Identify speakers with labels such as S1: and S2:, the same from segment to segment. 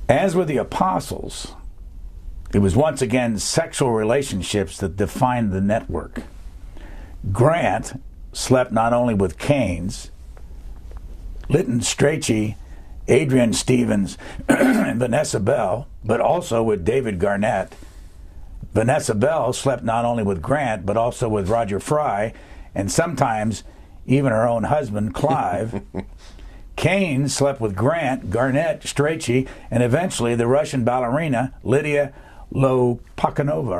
S1: As with the apostles, it was once again sexual relationships that defined the network. Grant slept not only with Keynes, Lytton Strachey, Adrian Stevens, and Vanessa Bell, but also with David Garnett. Vanessa Bell slept not only with Grant, but also with Roger Fry, and sometimes even her own husband, Clive. Keynes slept with Grant, Garnett, Strachey, and eventually the Russian ballerina Lydia Lopakova.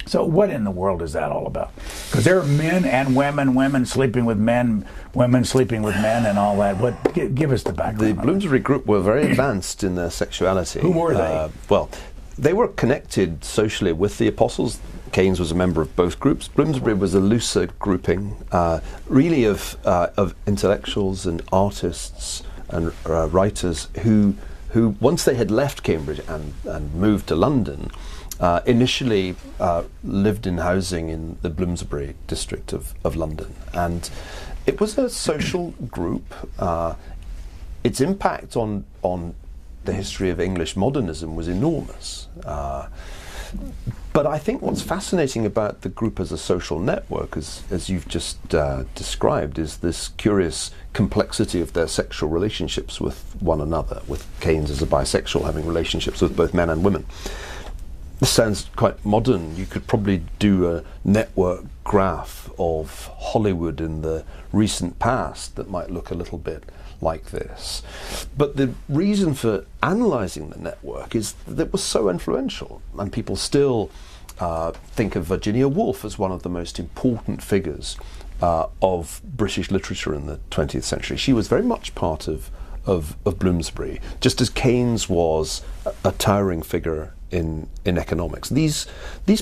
S1: So what in the world is that all about? Because there are men and women sleeping with men, women sleeping with men, and all that. Give us the background.
S2: The Bloomsbury group were very advanced in their sexuality.
S1: Who were they?
S2: Well, they were connected socially with the apostles. Keynes was a member of both groups. Bloomsbury was a looser grouping, really of intellectuals and artists and writers who once they had left Cambridge and moved to London, initially lived in housing in the Bloomsbury district of London. And it was a social group. Its impact on the history of English modernism was enormous. But I think what's fascinating about the group as a social network, as you've just described, is this curious complexity of their sexual relationships with one another, with Keynes as a bisexual having relationships with both men and women. This sounds quite modern. You could probably do a network graph of Hollywood in the recent past that might look a little bit like this. But the reason for analysing the network is that it was so influential, and people still think of Virginia Woolf as one of the most important figures of British literature in the 20th century. She was very much part of Bloomsbury, just as Keynes was a towering figure in economics. These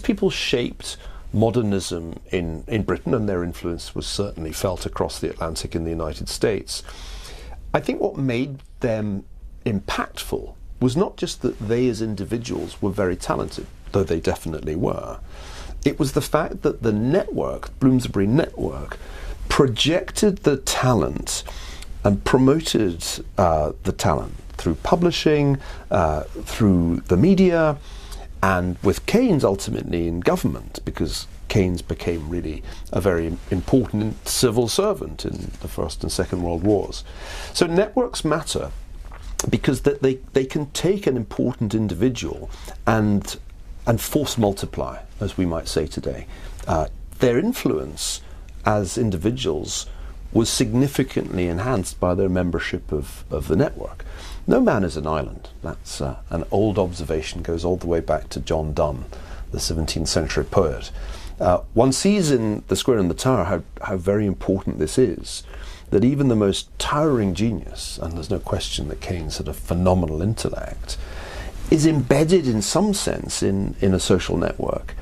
S2: people shaped modernism in Britain, and their influence was certainly felt across the Atlantic in the United States. I think what made them impactful was not just that they as individuals were very talented, though they definitely were. It was the fact that the network, Bloomsbury network, projected the talent and promoted the talent through publishing, through the media, and with Keynes ultimately in government, because Keynes became really a very important civil servant in the First and Second World Wars. So networks matter because they can take an important individual and force multiply, as we might say today. Their influence as individuals was significantly enhanced by their membership of the network. No man is an island. That's an old observation, goes all the way back to John Donne, the 17th century poet. One sees in The Square and the Tower how very important this is, that even the most towering genius, and there's no question that Keynes had a phenomenal intellect, is embedded in some sense in a social network.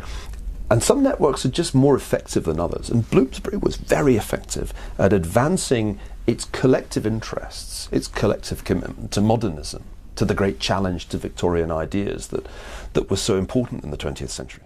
S2: And some networks are just more effective than others. And Bloomsbury was very effective at advancing its collective interests, its collective commitment to modernism, to the great challenge to Victorian ideas that was so important in the 20th century.